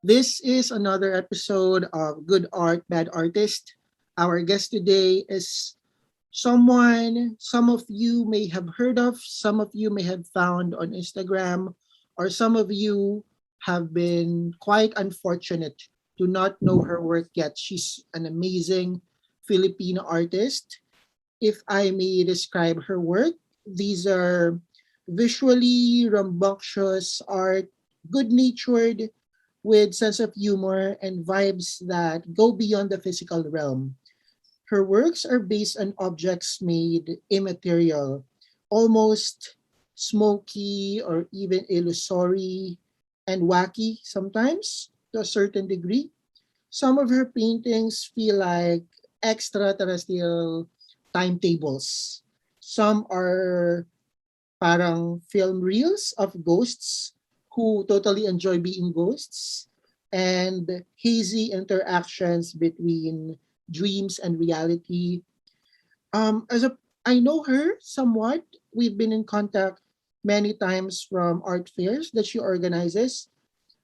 This is another episode of Good Art, Bad Artist. Our guest today is someone some of you may have heard of, some of you may have found on Instagram, or some of you have been quite unfortunate to not know her work yet. She's an amazing Filipino artist. If I may describe her work, these are visually rambunctious art, good natured, with sense of humor and vibes that go beyond the physical realm. Her works are based on objects made immaterial, almost smoky or even illusory and wacky sometimes to a certain degree. Some of her paintings feel like extraterrestrial timetables. Some are parang film reels of ghosts who totally enjoy being ghosts and hazy interactions between dreams and reality. As a I know her somewhat. We've been in contact many times from art fairs that she organizes.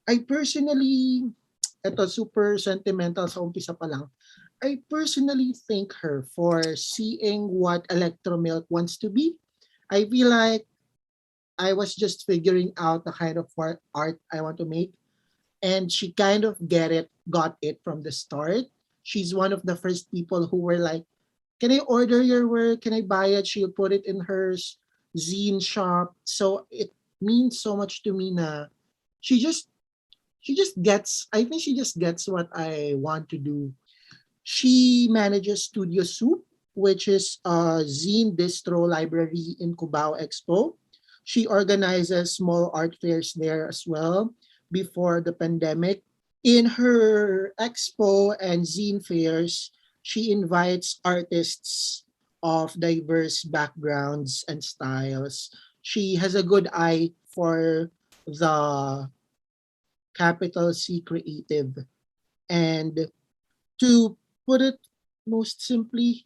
I personally, eto super sentimental sa umpisa pa lang. I personally thank her for seeing what Electromilk wants to be. I feel like I was just figuring out the kind of art I want to make, and she kind of got it from the start. She's one of the first people who were like, "Can I order your work? Can I buy it?" She'll put it in her zine shop. So it means so much to me. Na she just she just gets. I think she just gets what I want to do. She manages Studio Soup, which is a zine distro library in Cubao Expo. She organizes small art fairs there as well before the pandemic. In her expo and zine fairs, she invites artists of diverse backgrounds and styles. She has a good eye for the capital C creative. And to put it most simply,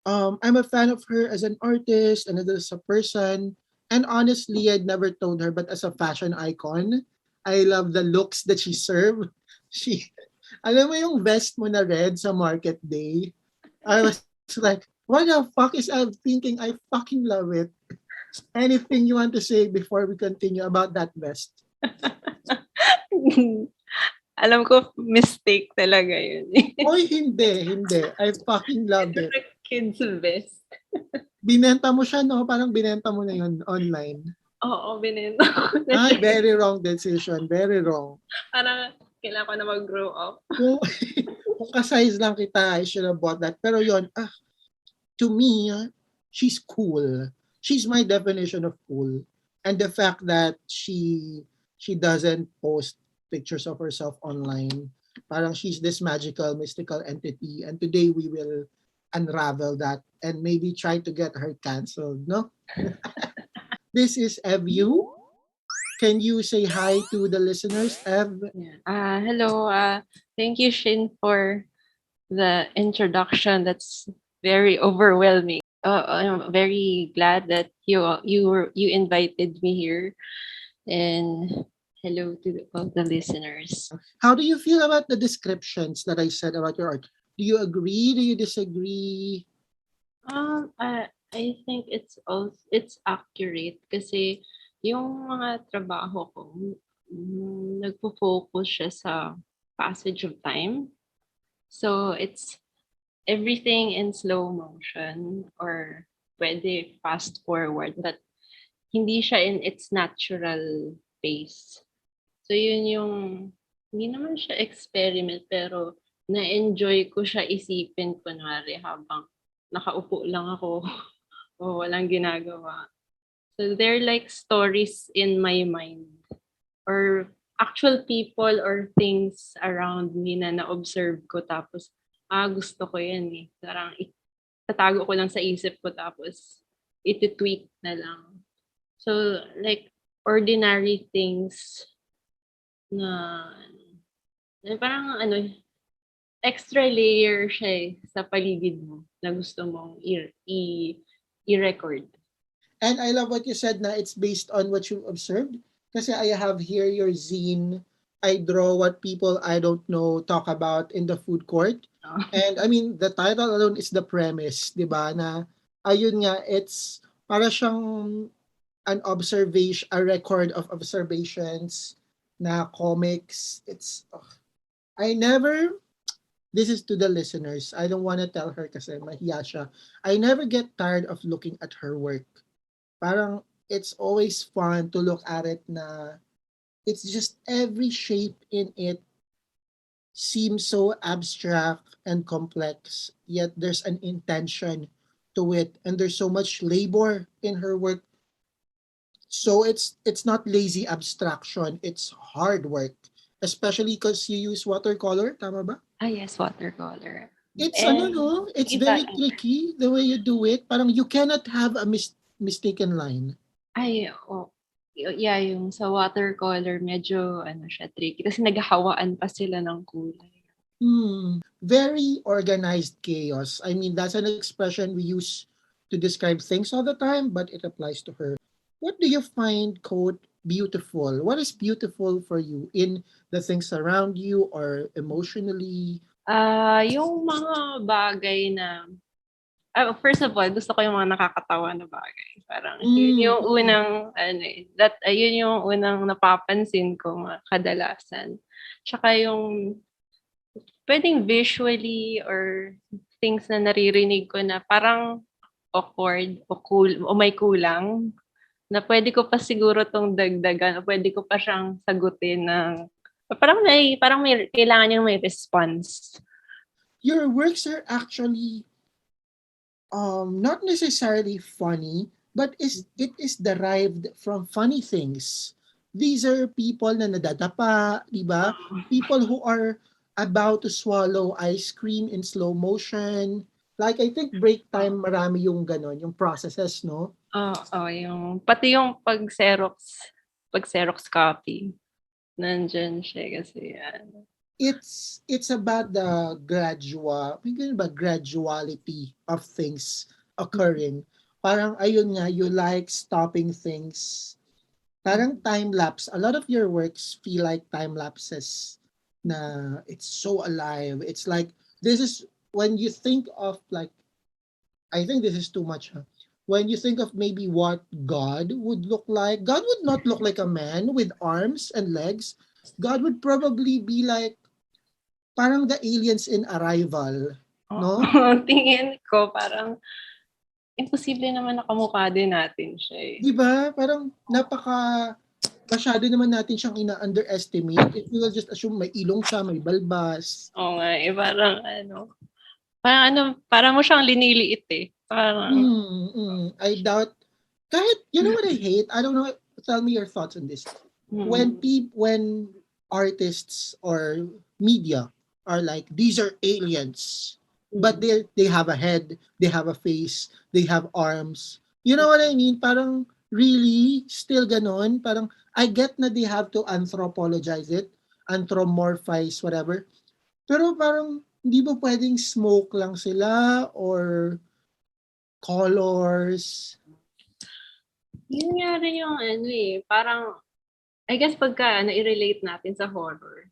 I'm a fan of her as an artist and as a person. And honestly, I'd never told her, but as a fashion icon, I love the looks that she served. She, alam mo yung vest mo na red sa market day? I was like, what the fuck is I thinking? I fucking love it. Anything you want to say before we continue about that vest? Alam ko mistake talaga yun eh. Oy, hindi. I fucking loved it. It's a kid's vest. Binenta mo siya, no? Parang binenta mo na yun online. Oo, binenta ko na Ay, siya. very wrong decision. Very wrong. Parang kailangan ko na mag-grow up. Kung, kung ka-size lang kita, I should have bought that. Pero yon, to me, she's cool. She's my definition of cool. And the fact that she doesn't post pictures of herself online. Parang she's this magical, mystical entity. And today we will unravel that and maybe try to get her canceled, no? This is Evu. Can you say hi to the listeners, Ev? Yeah. Hello. Thank you, Shin, for the introduction. That's very overwhelming. I'm very glad that you invited me here, and hello to all the listeners. How do you feel about the descriptions that I said about your art? Do you agree? Do you disagree? I think it's accurate kasi yung mga trabaho ko, nagfo-focus siya sa passage of time. So it's everything in slow motion or pwede fast forward but hindi siya in its natural pace. So yun yung hindi naman siya experiment pero na-enjoy ko siya isipin kunwari habang nakaupo lang ako o walang ginagawa. So they're like stories in my mind or actual people or things around me na na-observe ko tapos gusto ko yan eh. Parang tatago ko lang sa isip ko tapos iti-tweak na lang. So like ordinary things na parang extra layer siya eh, sa paligid mo na gusto mong i-record. And I love what you said na it's based on what you observed. Kasi I have here your zine I draw what people I don't know talk about in the food court. Oh. And I mean, the title alone is the premise, di ba? Na, ayun nga, it's para siyang an observation, a record of observations na comics. I never, this is to the listeners. I don't want to tell her kasi mahiya siya. I never get tired of looking at her work. Parang, it's always fun to look at it na it's just every shape in it seems so abstract and complex, yet there's an intention to it, and there's so much labor in her work. So it's not lazy abstraction, it's hard work. Especially because you use watercolor, tama ba? Ah, yes, watercolor. It's ano And no, it's iba, very tricky the way you do it. Parang you cannot have a mistaken line. ay, oo. Yeah, yung sa watercolor, medyo ano siya, tricky. Kasi naghahawaan pa sila ng kulay. Very organized chaos. I mean, that's an expression we use to describe things all the time, but it applies to her. What do you find, quote, beautiful? What is beautiful for you in the things around you or emotionally? Yung mga bagay na first of all, gusto ko yung mga nakakatawa na bagay. Parang yun Mm, yung mm. unang ano, yun yung unang napapansin ko kadalasan. Tsaka yung puwedeng visually or things na naririnig ko na parang awkward o may kulang, na puwede ko pa siguro 'tong dagdagan o puwede ko pa siyang sagutin ng parang may kailangan niyang may response. Your works are actually not necessarily funny, but it is derived from funny things. These are people na nadadapa, di ba? People who are about to swallow ice cream in slow motion. Like, I think break time, marami yung ganon, yung processes, no? Oo, yung pati yung pag-Xerox copy, nandiyan siya kasi ano. It's about the may ganun ba, graduality of things occurring. Parang, ayun nga, you like stopping things. Parang time lapse. A lot of your works feel like time lapses na it's so alive. It's like this is when you think of like I think this is too much. Huh? When you think of maybe what God would look like, God would not look like a man with arms and legs. God would probably be like parang the aliens in Arrival, Oo, no? tingin ko parang imposible naman na kamukha din natin siya, eh. 'Di ba? Parang masyado naman natin siyang ina-underestimate. If we will just assume may ilong siya, may balbas. Oo nga, eh, parang mo siyang liniliit, eh. Parang I doubt kahit you know what I hate? I don't know, tell me your thoughts on this. mm, When artists or media are like these are aliens, but mm. they have a head, they have a face, they have arms. You know what I mean? Parang really still ganon. Parang I get na they have to anthropologize it, anthropomorphize whatever. Pero parang hindi ba pwedeng smoke lang sila or colors? Yun nga rin yung ano, eh, parang I guess pagka nai-relate natin sa horror,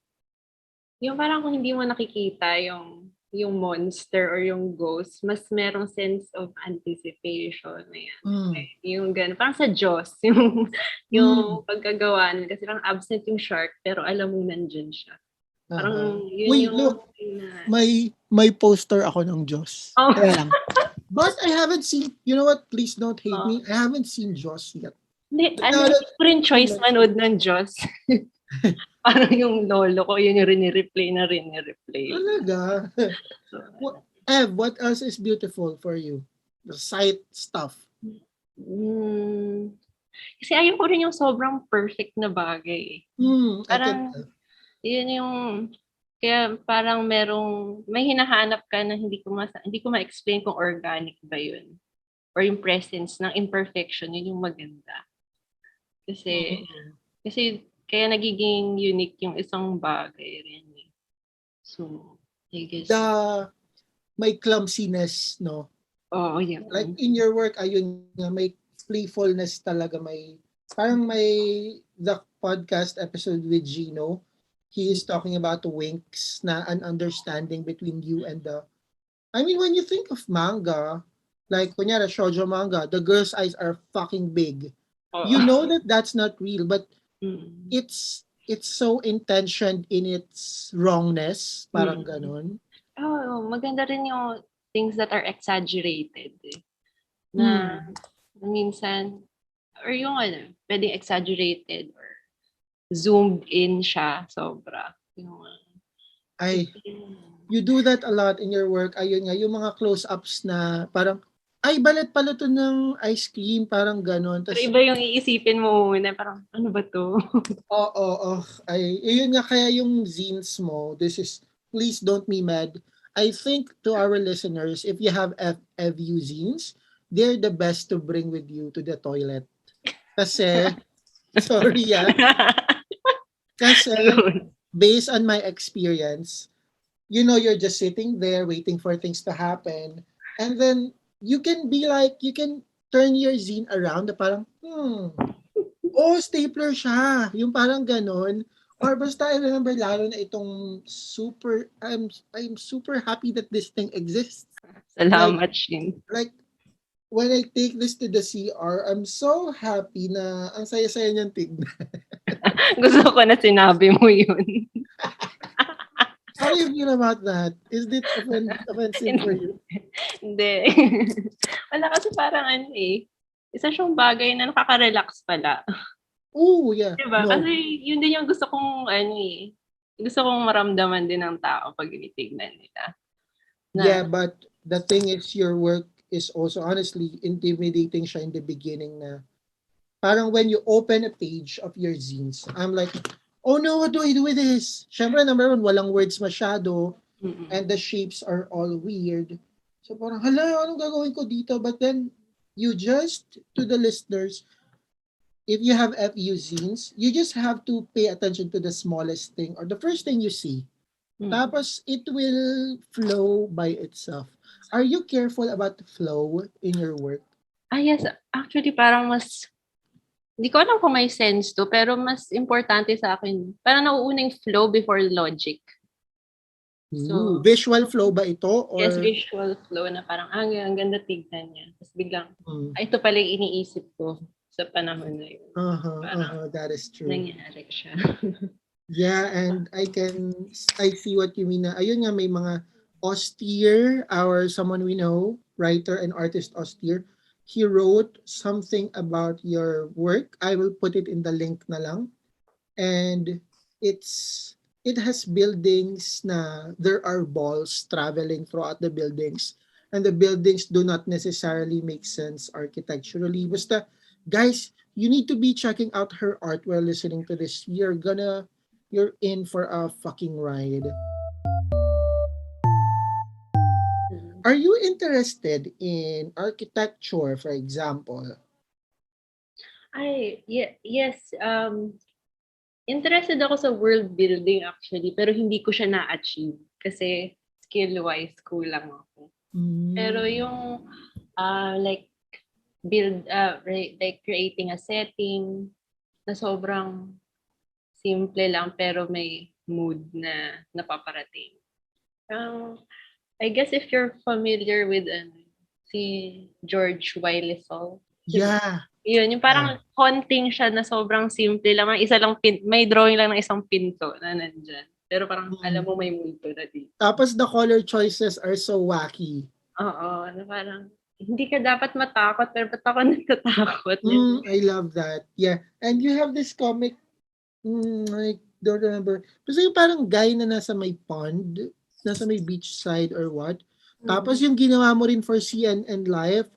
yung parang kung hindi mo nakikita yung monster or yung ghost, mas merong sense of anticipation, ayan. Mm. Yung gano'n, parang sa Jaws, Mm. yung pagkagawa nun kasi parang absent yung shark pero alam mong nandiyan siya. Uh-huh. Parang yun Wait, yung look, na may poster ako ng Diyos. oh, Kaya lang. But I haven't seen, you know what, please don't hate oh. me. I haven't seen Jaws yet. Hindi, But now ano, that hindi ko rin you choice mention manood ng Jaws. Parang yung lolo ko, yun yung rini-replay. talaga. So, What else is beautiful for you? The sight stuff. hmm, kasi ayaw ko rin yung sobrang perfect na bagay, eh. I can Parang tell. yun yung kaya parang may hinahanap ka na hindi ko ma-explain kung organic ba yun or yung presence ng imperfection, yun yung maganda. Kasi Mm. kasi kaya nagiging unique yung isang bagay rin, eh. So, I guess The may clumsiness, no? oo, Like yun. in your work, ayun nga, may playfulness talaga. Parang may the podcast episode with Gino. he is talking about winks na an understanding between you and the I mean when you think of manga, like kunyari shoujo manga, the girl's eyes are fucking big. Oo. You know that that's not real, but Mm. it's so intentioned in its wrongness, parang Mm. ganon. Oo, maganda rin yung things that are exaggerated, eh, na Hmm. minsan or yung ano, puwedeng exaggerated or zoomed in siya sobra. Yung Ay, you do that a lot in your work. Ayun nga, yung mga close-ups na parang, ay, balat pala to ng ice cream, parang ganon. pero Tas, iba yung iisipin mo muna parang, "Ano ba 'to?" ay, yun nga kaya yung zines mo, this is, please don't be mad. I think to our listeners, if you have FU zines, they're the best to bring with you to the toilet. Kasi, sorry kasi Ayun. based on my experience, you're just sitting there waiting for things to happen. And then you can be like, you can turn your zine around na parang, oh, stapler siya. Yung parang ganon. Or basta I remember lalo na itong I'm super happy that this thing exists. Like, Salamat, Shin. like when I take this to the CR, I'm so happy na ang saya-saya niyang tignan. Gusto ko na sinabi mo yun. How do you feel about that? Is it offensive for you? Hindi. Wala kasi parang ano, eh, isa siyang bagay na nakaka-relax pala. Oh, yeah. 'Di ba? No. Kasi yun din yung gusto kong ano, eh, gusto kong maramdaman din ng tao 'pag tinitignan nila na Yeah, but the thing is your work is also honestly intimidating siya in the beginning na parang when you open a page of your zines, I'm like, oh no, what do I do with this? Syempre, number one, walang words masyado and the mm. shapes are all weird. So parang, hala, anong gagawin ko dito? But then, you just, to the listeners, if you have FU zines, you just have to pay attention to the smallest thing or the first thing you see. Mm. Tapos, it will flow by itself. Are you careful about the flow in your work? Yes, actually parang mas hindi ko alam kung may sense 'to, pero mas importante sa'kin parang nauuna yung flow before logic. Ooh, So, visual flow ba ito yes, or visual flow na parang, ang ganda tignan niya. Tapos biglang, mm, ito pala yung iniisip ko sa panahon na yun. Parang that is true. nangyari siya. Yeah, and I see what you mean na ayun nga may mga austere, our someone we know, writer and artist austere, he wrote something about your work. I will put it in the link na lang. And it has buildings na there are balls traveling throughout the buildings and the buildings do not necessarily make sense architecturally. Basta guys, you need to be checking out her art while listening to this. You're in for a fucking ride. Mm. Are you interested in architecture, for example? Yes, interested ako sa world building actually, pero hindi ko siya na-achieve kasi skill-wise kulang ako. Pero Mm, yung, like like creating a setting na sobrang simple lang pero may mood na napaparating. I guess if you're familiar with si George Wiley, 'di ba? yeah. Yun, yung Yeah. parang haunting siya na sobrang simple lang, may drawing lang ng isang pinto na nandiyan. Pero parang alam Mm. mo may multo na dito. Tapos the color choices are so wacky. Oo, na parang hindi ka dapat matakot pero ba't ako natatakot? Ganun. I love that. Yeah. And you have this comic, I don't remember. Basta yung parang guy na nasa may pond, nasa may beach side or what. Tapos Mm. yung ginawa mo rin for CNN Life,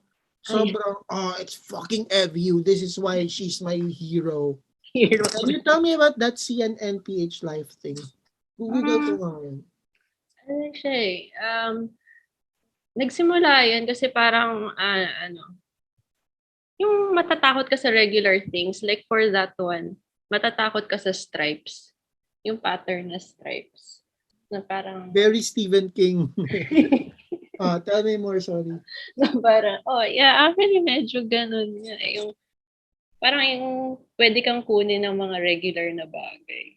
Ay, sobrang, it's fucking FU. This is why she's my hero. hero. Can you tell me about that CNN PH Life thing? Google ko Mm, nga yun. ano siya eh, nagsimula yun kasi parang, yung matatakot ka sa regular things, like for that one, matatakot ka sa stripes. Yung pattern na stripes. Na parang, Very Stephen King. Tell me more, sorry. na parang, oh yeah, actually medyo ganun nga eh. Yung, parang yung pwede kang kunin ng mga regular na bagay.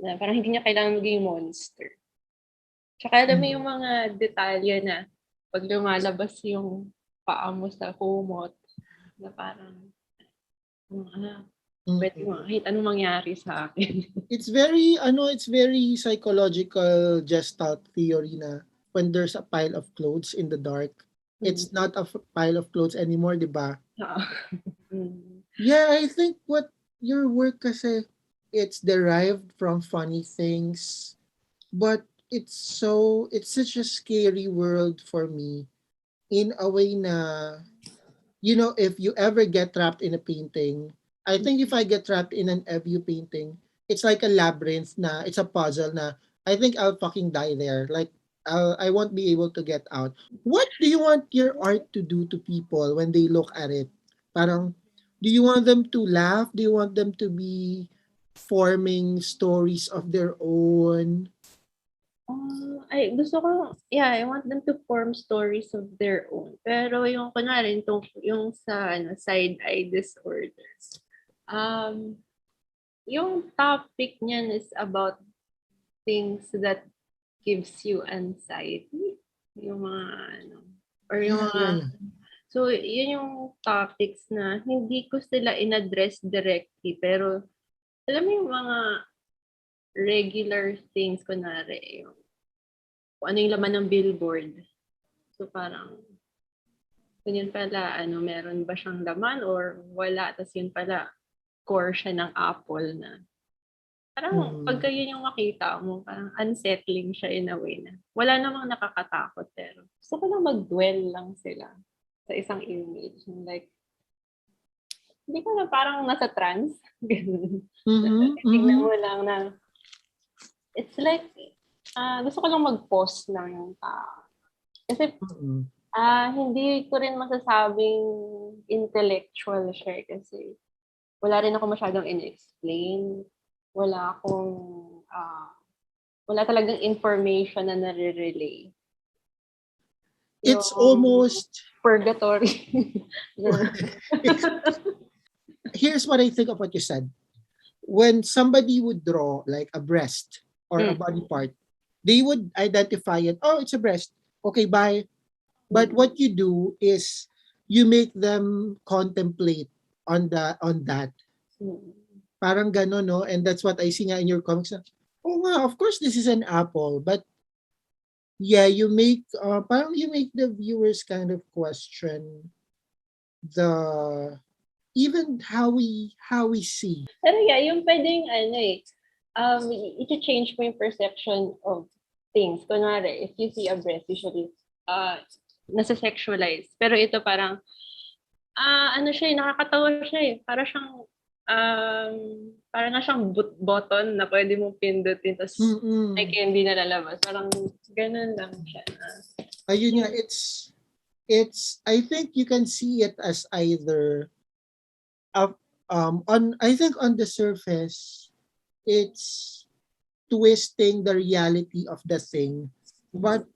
Na parang hindi niya kailangan maging monster. Tsaka alam mo Mhm. yung mga detalye na 'pag lumalabas yung paa mo sa kumot na parang, puwede Mm. kahit anong mangyari sa akin. It's very psychological gestalt theory na when there's a pile of clothes in the dark, Mm, it's not a pile of clothes anymore, 'di ba? oo. Mm. Yeah, I think what your work kasi it's derived from funny things, but it's such a scary world for me in a way na if you ever get trapped in a painting, I think if I get trapped in an EVU painting, it's like a labyrinth na, it's a puzzle na, I think I'll fucking die there. Like, I won't be able to get out. What do you want your art to do to people when they look at it? Parang, do you want them to laugh? Do you want them to be forming stories of their own? Ay gusto ko yeah, I want them to form stories of their own. Pero yung kunwari yung sa side eye disorders, um, yung topic niyan is about things that gives you anxiety, yung mga or yung Yeah, yeah, mga yeah. so yun yung topics na hindi ko sila in-address directly pero alam mo yung mga regular things kunwari yung kung ano yung laman ng billboard. So parang kung yun pala meron ba siyang laman or wala tas yun pala core siya ng apple na parang Mm. pagka yun yung makita mo, parang unsettling siya in a way na wala namang nakakatakot pero gusto ko lang mag-dwell lang sila sa isang image. Like, hindi ko na parang nasa trance. Ganun. Mm-hmm, Tingnan mm-hmm. mo lang na it's like, gusto ko lang mag-pause lang yung tao. Kasi Mm-hmm. hindi ko rin masasabing intellectual siya kasi wala rin ako masyadong in-explain. Wala akong wala talagang information na nare-relay. It's Yung almost purgatory. here's what I think of what you said. When somebody would draw like a breast or a Mm, body part, they would identify it. Oh, it's a breast. Okay, bye. But mm, what you do is you make them contemplate on that. mm. Parang gano'n, no? And that's what I see nga in your comics. Na, oh nga, of course this is an apple. But yeah, parang you make the viewers kind of question the even how we see. Pero yeah, yung pwedeng i-change mo yung perception of things. Kunwari, if you see a breast, usually, nasa-sexualize. Pero ito parang, siya nakakatawa siya Para siyang, para na siyang button na pwede mong pindutin, tapos may Mm-mm. candy na lalabas. Parang, ganun lang siya. Ayun nga, Yung, it's I think you can see it as either on I think on the surface it's twisting the reality of the thing, but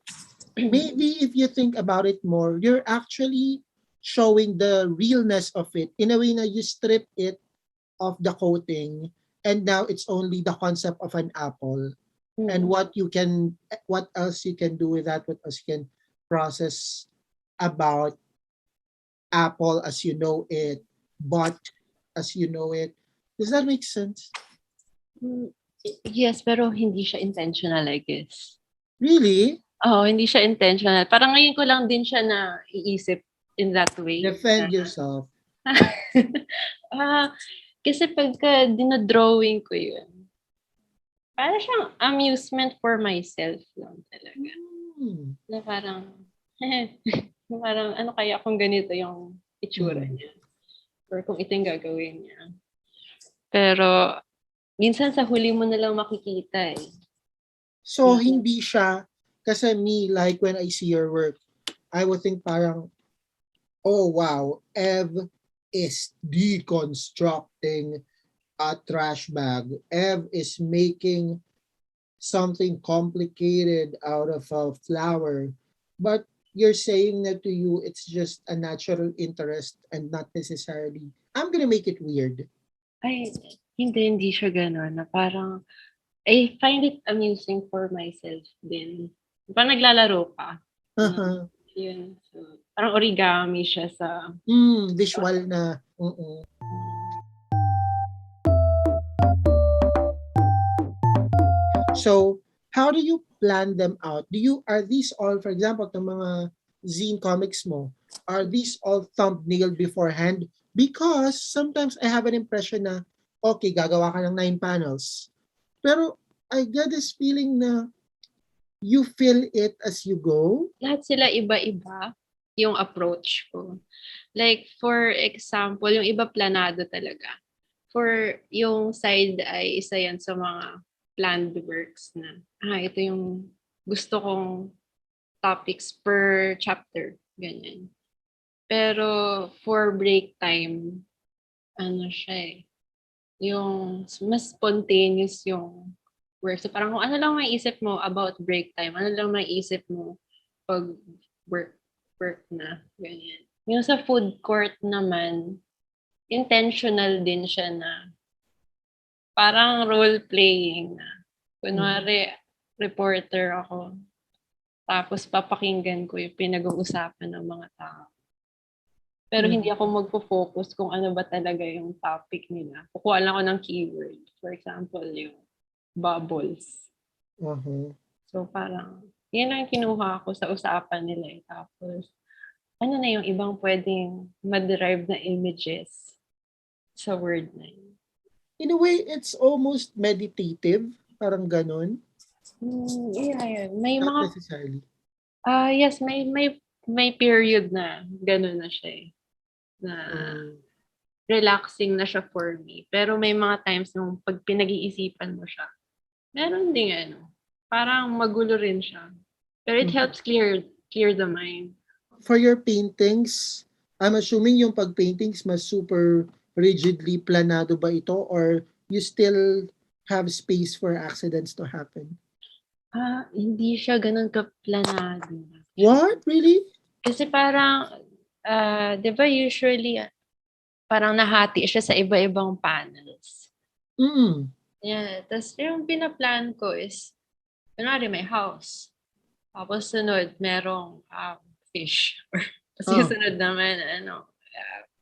maybe if you think about it more, you're actually showing the realness of it in a way that you strip it of the coating and now it's only the concept of an apple and mm, what else you can do with that, what else you can process about apple as you know it, but as you know it. Does that make sense? mm, yes, pero hindi siya intentional, I guess. Really? Oo, hindi siya intentional. Parang ngayon ko lang din siya naiisip in that way na Defend yourself. ah, kasi pagka dino-drawing ko yun, para siyang amusement for myself lang talaga. Hmm. Na parang, na parang ano kaya kung ganito yung itsura Hmm. niya or kung ito yung gagawin niya. Pero minsan sa huli mo na lang makikita eh. So, Na, hindi siya, kasi me, like when I see your work, I would think parang, oh wow, Ev is deconstructing a trash bag. Ev is making something complicated out of a flower. But you're saying that to you, it's just a natural interest and not necessarily, I'm gonna make it weird. ay, hindi siya gano'n na parang I find it amusing for myself din. Parang naglalaro ka. Uh-huh. Yun. So, parang origami siya sa... Visual na. So, how do you plan them out? Are these all, for example, ng mga zine comics mo, are these all thumbnailed beforehand? Because sometimes I have an impression na, okay, gagawa ka ng 9 panels. Pero I get this feeling na you feel it as you go. Lahat sila iba-iba yung approach ko. Like, for example, yung iba planado talaga. For yung side ay isa yan sa mga planned works na, ito yung gusto kong topics per chapter. Ganyan. Pero for break time, ano siya yung mas spontaneous yung work. So parang kung ano lang maiisip mo about break time, ano lang maiisip mo pag work na, ganyan. Yung sa food court naman, intentional din siya na parang role-playing na. Kunwari, reporter ako, tapos papakinggan ko yung pinag-uusapan ng mga tao. Pero hindi ako magpo-focus kung ano ba talaga yung topic nila. Kukuha lang ako ng keyword. For example, yung bubbles. So parang, yun lang yung kinuha ko sa usapan nila. Tapos, ano na yung ibang pwedeng ma-derive na images sa word na yun. In a way, it's almost meditative. Parang ganun. Yeah, yun. May Not mga... necessarily. Yes, may period na gano'n na siya na relaxing na siya for me. Pero may mga times nung pag pinag-iisipan mo siya, meron ding parang magulo rin siya. Pero it helps clear the mind. For your paintings, I'm assuming yung pag-paintings mas super rigidly planado ba ito or you still have space for accidents to happen? Hindi siya ganun ka-planado. What? Really? Kasi parang, di ba usually, parang nahati siya sa iba-ibang panels. Yeah. Tapos yung pinaplan ko is, kunwari may house. Tapos sunod, merong fish. Tapos sunod naman,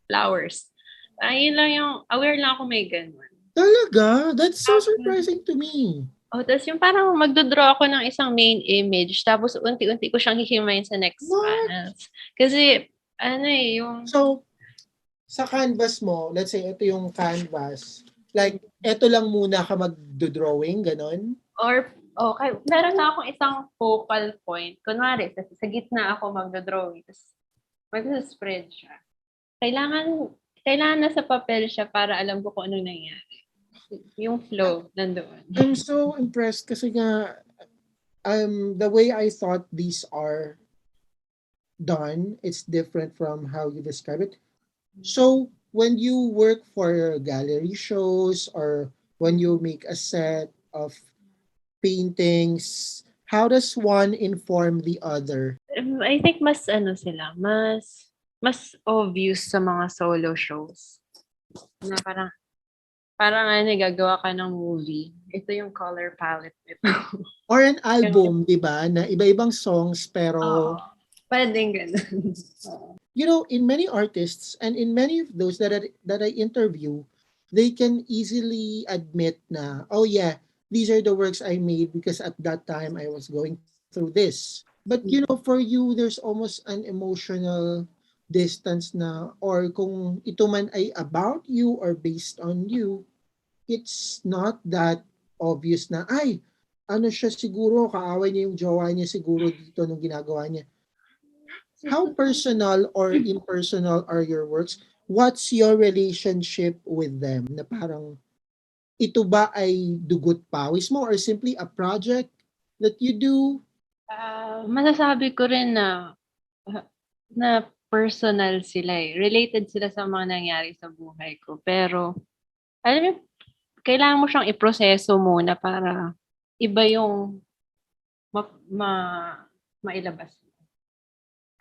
flowers. Yun lang yung, aware lang ako may ganun. Talaga? That's so surprising to me. Tapos yung parang magdodraw ako ng isang main image, tapos unti-unti ko siyang hihimayin sa next panels. Kasi, yung... So, sa canvas mo, let's say ito yung canvas, like, ito lang muna ka mag-drawing, ganon? Or, meron na akong isang focal point. Kunwari, sa gitna ako mag-drawing, tapos mag-spread siya. Kailangan na sa papel siya para alam ko kung ano nangyari. Yung flow nandoon. I'm so impressed kasi nga the way I thought these are done, it's different from how you describe it. So when you work for gallery shows or when you make a set of paintings, how does one inform the other? I think mas sila, mas obvious sa mga solo shows. Na parang gagawa ka ng movie. Ito yung color palette nito. Or an album, di ba? Na iba-ibang songs pero... Pwedeng ganun. You know, in many artists and in many of those that I interview, they can easily admit na, oh yeah, these are the works I made because at that time I was going through this. But you know, for you, there's almost an emotional distance na, or kung ito man ay about you or based on you, it's not that obvious na, ay, ano siya siguro, kaaway niya yung jowa niya siguro dito nung ginagawa niya. How personal or impersonal are your works? What's your relationship with them? Na parang, ito ba ay dugot pawis mo or simply a project that you do? Masasabi ko rin na personal sila Related sila sa mga nangyari sa buhay ko. Pero, alam mo, kailangan mo siyang iproseso muna para iba yung mailabas.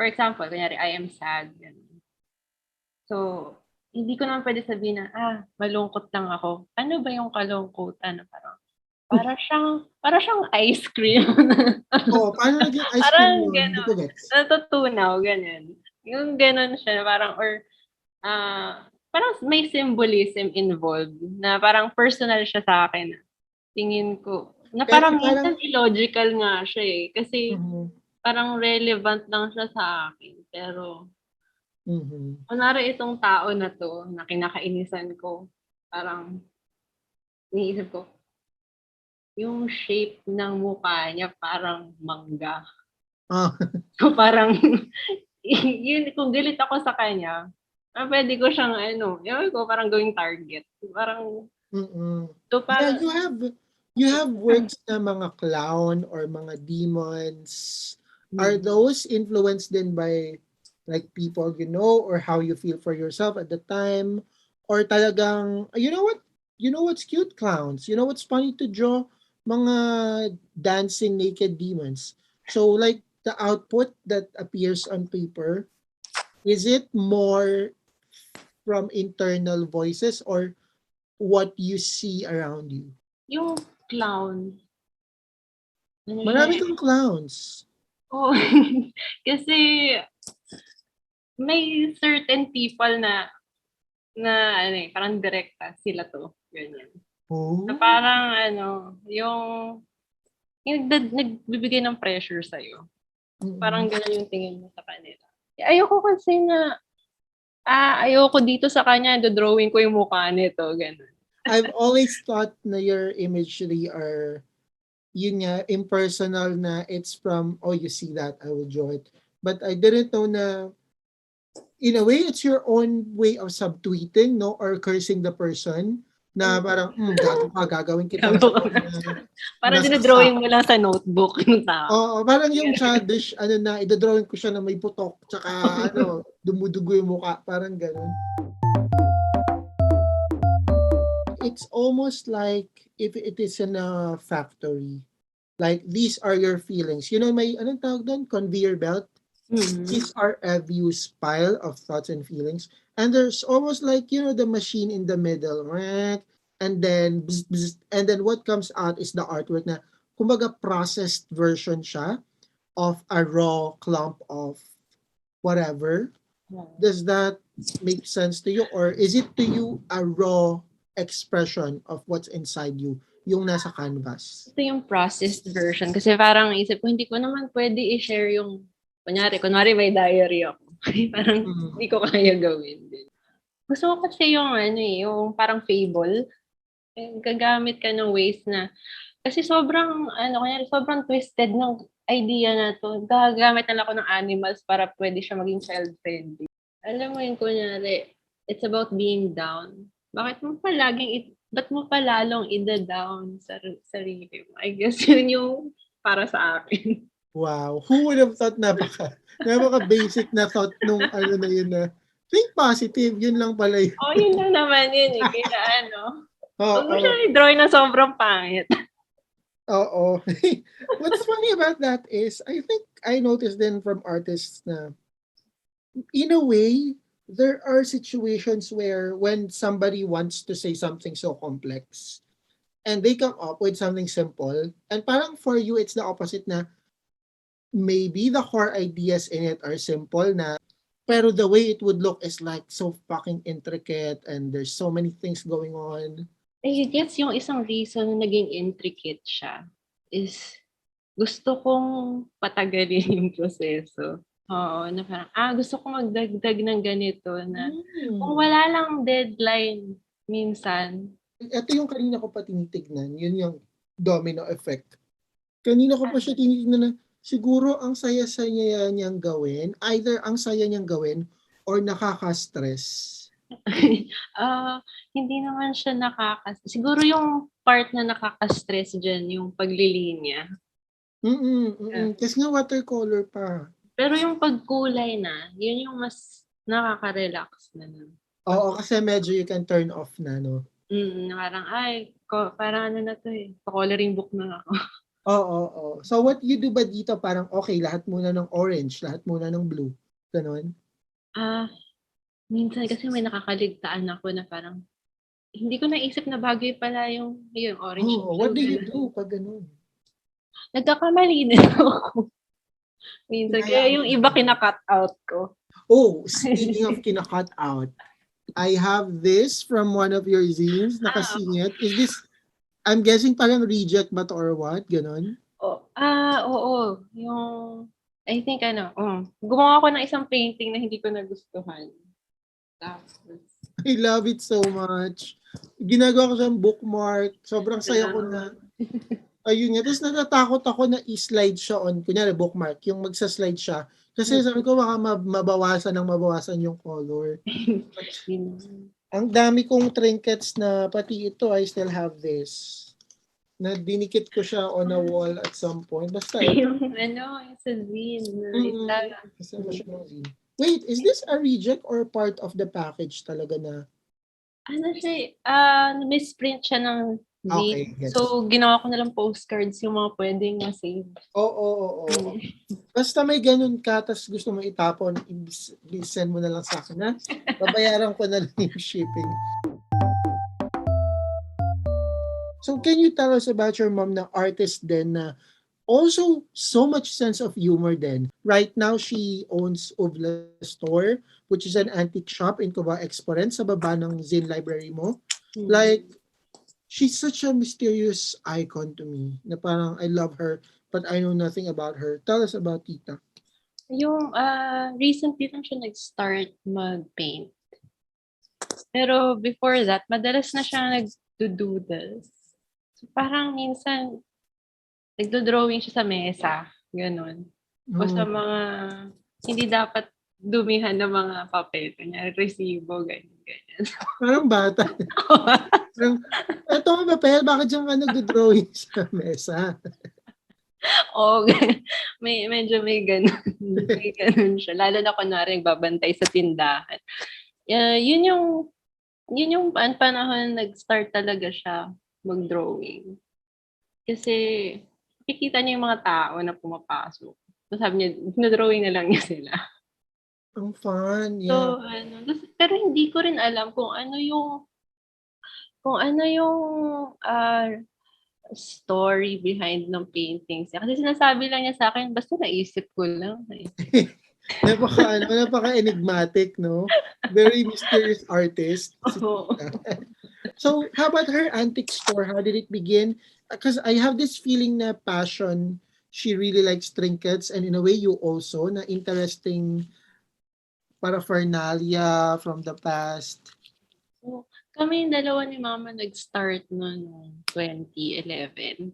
For example, kunyari, I am sad. So, hindi ko naman pwede sabihin na, malungkot lang ako. Ano ba yung kalungkutan? Parang, para siyang ice cream. Oo, paano naging ice cream Parang yun? Hindi ko gano'n, gets. natutunaw gano'n. Yung gano'n siya parang or, parang may symbolism involved na parang personal siya sa'kin, tingin ko. Na Pero parang parang minsan illogical nga siya, eh, kasi mhm, parang relevant lang siya sa akin pero mhm. kunwari itong tao na 'to na kinakainisan ko, parang iniisip ko, yung shape ng mukha niya parang mangga. Ah, So, parang yun kung galit ako sa kanya, puwede ko siyang ano, ewan ko parang gawing target. Parang mm. so Yeah, parang you have works na mga clown or mga demons. Are mm, those influenced then by like people you know or how you feel for yourself at the time? Or talagang, you know what? You know what's cute clowns? You know what's funny to draw? Mga dancing naked demons. So like the output that appears on paper, is it more from internal voices or what you see around you? yung clown, ano siya, Marami eh, kang clowns. oo. Kasi may certain people na na ano, eh, parang direkta sila 'to, ganyan. Na Oh. parang ano, yung nagbibigay ng pressure sa'yo. Parang Mm. gano'n yung tingin mo sa kanila. Ayoko kasi na, ayoko dito sa kanya do-drawing ko yung mukha nito, gano'n. I've always thought na your imagery are, yun nga, impersonal na it's from, oh, you see that, I will draw it. But I didn't know na, in a way, it's your own way of subtweeting, no? Or cursing the person na parang, gago ka, gagawin kitang Gago ka ano nga. na Parang nasaksak. dino-drawing mo lang sa notebook yung tao. Oo, parang yung childish, ano na, idodrawing ko siya na may putok, tsaka ano, dumudugo yung mukha, parang ganun. It's almost like if it is in a factory, like these are your feelings. You know, may anong tawag doon? Conveyor belt. Mm. These are Evu's pile of thoughts and feelings. And there's almost like, the machine in the middle. And then, bzz, bzz, and then what comes out is the artwork na, kumbaga processed version siya of a raw clump of whatever. Does that make sense to you? Or is it to you a raw expression of what's inside you, yung nasa canvas? Ito yung processed version kasi parang isip ko hindi ko naman puwede i-share yung kunwari may diary ako. Parang Mm. hindi ko kaya gawin din. Gusto ko kasi yung ano, eh, yung parang fable, yung gagamit ka ng ways na kasi sobrang ano, kunyari sobrang twisted ng idea na 'to, gagamit na lang ako ng animals para puwede siya maging child-friendly. Alam mo yun, kunyari, it's about being down. Ba't mo pa lalong ida-down sarili mo? I guess yun yung para sa akin. Wow, who would have thought, napaka-basic na thought nung ano na yun na, think positive, yun lang pala yun. Oo, yun lang naman yun, eh, kaya ano, wag mo Oo, siyang i-drawing na sobrang pangit. oo. What's funny about that is, I think I noticed then from artists na, in a way, there are situations where when somebody wants to say something so complex, and they come up with something simple, and parang for you, it's the opposite na, maybe the core ideas in it are simple na, pero the way it would look is like so fucking intricate and there's so many things going on. I guess yung isang reason na naging intricate siya is gusto kong patagalin yung proseso. Oo, na parang, gusto ko magdagdag ng ganito na kung Hmm. wala lang deadline minsan. Ito yung kanina ko pa tinitignan, yun yung domino effect. Kanina ko pa siya tinitignan na siguro ang saya-saya niyang gawin, either ang saya niyang gawin or nakaka-stress. Ah, hindi naman siya siguro yung part na nakaka-stress diyan yung paglilinya. Kasi nga watercolor pa. Pero yung pagkulay na, yun yung mas nakaka-relax na. Oo, kasi medyo you can turn off na, no? Na parang, parang ano na 'to, eh, pa-coloring book na ako. Oo, oo. So what you do ba dito parang, okay, lahat muna ng orange, lahat muna ng blue, gano'n? Ah, minsan kasi may nakakaligtaan ako na parang hindi ko naisip na bagay pala yung orange Oh, what do you sugar. do pag ganun? Nagkakamali din ako minsan. Kaya Hinahayaan mo yung na iba lang. kina-cut out ko. Oh, speaking of kina-cut out, I have this from one of your zines, Ah, nakasingit. Is this, I'm guessing parang reject ba to or what? Ganon? oo. I think gumawa ako ng isang painting na hindi ko nagustuhan. Tapos, I love it so much. Ginagawa ko siyang bookmark. Sobrang saya ko na, na. Ayun nga. Tapos natatakot ako na i-slide siya on, kunyari bookmark, yung magsa-slide siya. Kasi sabi ko baka mabawasan yung color. But yun. ang dami kong trinkets na pati ito, I still have this. Na dinikit ko siya on a wall at some point. Basta ito. Yung sa zine na Mm, kasama siya ng zine. Wait, is this a reject or part of the package talaga na? Misprint siya ng Okay, zine. gets. So, ginawa ko na lang postcards yung mga pwedeng ma-save. Oo. Basta may ganun ka, tas gusto mo itapon, i-send mo na lang sa akin, ha? Babayaran ko na lang yung shipping. So, can you tell us about your mom na artist din na also so much sense of humor din? Right now, she owns Uvla Store, which is an antique shop in Cubao Exporen sa baba ng Zine Library mo. Like, she's such a mysterious icon to me na parang I love her but I know nothing about her. Tell us about Tita. Recently lang siya nag-start mag-paint. Pero before that, madalas na siya nag-doodles. So, parang minsan, nagdo-drawing siya sa mesa. Ganon. O sa mga, hindi dapat dumihan ng mga papel. Kanya, resibo, ganyan. Parang bata. Parang, eto ang papel, bakit dyan ka nagdo-drawing sa mesa? Oo, medyo may ganun. May ganun siya. Lalo na kunwari nagbabantay sa tindahan. Yun yung panahon nag-start talaga siya mag-drawing. Kasi nakikita niya yung mga tao na pumapasok. So sabi niya, na-drawing na lang niya sila. Ang fun, So, yeah. pero hindi ko rin alam kung ano yung story behind ng paintings niya. Kasi sinasabi lang niya sa akin, basta naisip ko lang. Napaka-enigmatic, no? Very mysterious artist. Oo. So, how about her antique store? How did it begin? Because I have this feeling na passion, she really likes trinkets, and in a way you also, na interesting paraphernalia from the past. So, kami yung dalawa ni Mama nag-start noong 2011.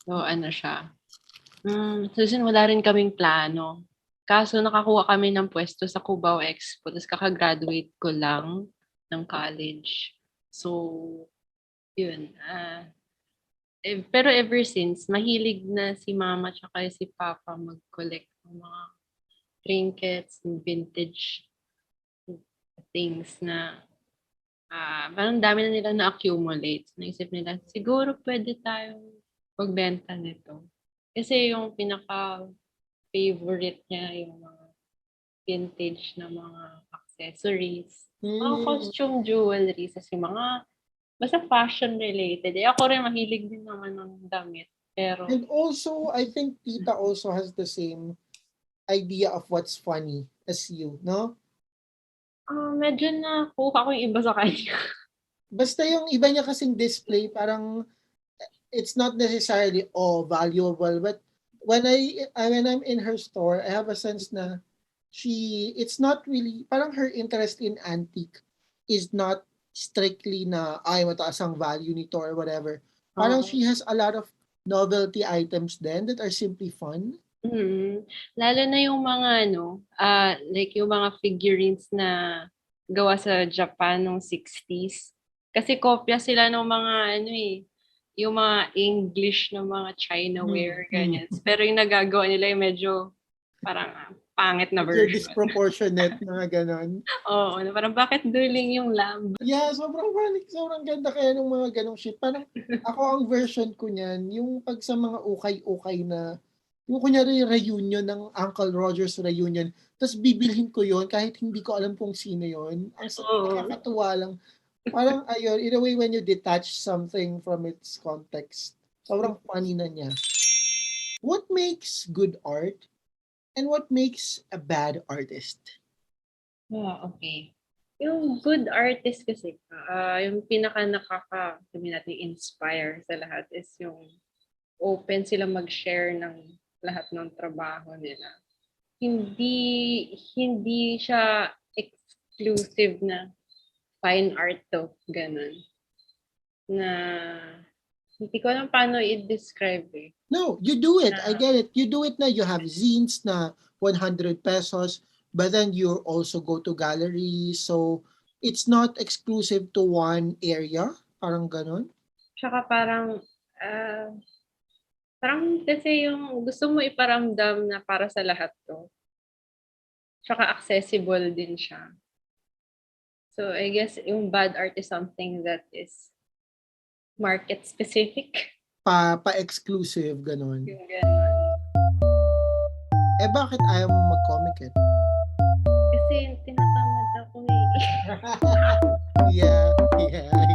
So, siya. Wala rin kaming plano. Kaso nakakuha kami ng pwesto sa Cubao Expo. Tapos kakagraduate ko lang ng college. So, yun. Pero ever since, mahilig na si Mama tsaka si Papa mag-collect ng mga trinkets, vintage things na parang dami na nila na-accumulate. Naisip nila, siguro pwede tayong magbenta nito. Kasi yung pinaka-favorite niya, yung mga vintage na mga accessories, mga costume jewelry, kasi mga basta fashion related. Ako rin mahilig din naman ng damit. Pero, And also, I think Tita also has the same idea of what's funny as you, no? medyo nakuha ko yung iba sa kanya. Basta yung iba niya kasing display, parang it's not necessarily valuable, but when I'm in her store, I have a sense na it's not really, parang her interest in antique is not strictly na mataas ang value nito or whatever. Parang she has a lot of novelty items then that are simply fun. Lalo na yung mga like yung mga figurines na gawa sa Japan noong 60s. Kasi kopya sila ng mga yung mga English ng mga Chinaware, ganyan. Pero yung nagagawa nila yung medyo parang pangit na Medyo version. disproportionate na ganon. Oo, parang bakit duling yung lamb? Yeah, sobrang funny. Sobrang ganda kaya ng mga ganong shit. Parang ako ang version ko niyan, yung pag sa mga ukay-ukay na, yung kunyari reunion ng Uncle Roger's reunion, tapos bibilhin ko yon kahit hindi ko alam kung sino yon. Ang nakakatuwa lang. Parang ayun, in a way when you detach something from its context, sobrang funny na niya. What makes good art and what makes a bad artist? Okay. Yung good artist kasi, yung pinaka sabihin natin, inspire sa lahat is yung open sila mag-share ng lahat ng trabaho nila. Hindi siya exclusive na fine art to, ganun. Na hindi ko alam paano i-describe eh. No, you do it. I Na, get it. You do it na you have zines na 100 pesos, but then you also go to galleries. So it's not exclusive to one area. Parang ganon. tsaka ah, parang kasi yung gusto mo iparamdam na para sa lahat to. Tsaka accessible din siya. So I guess yung bad art is something that is market specific. Pa-exclusive, ganon. Yung ganun. Eh bakit ayaw mo mag-comic it? Kasi tinatamad ako eh. Yeah, yeah, I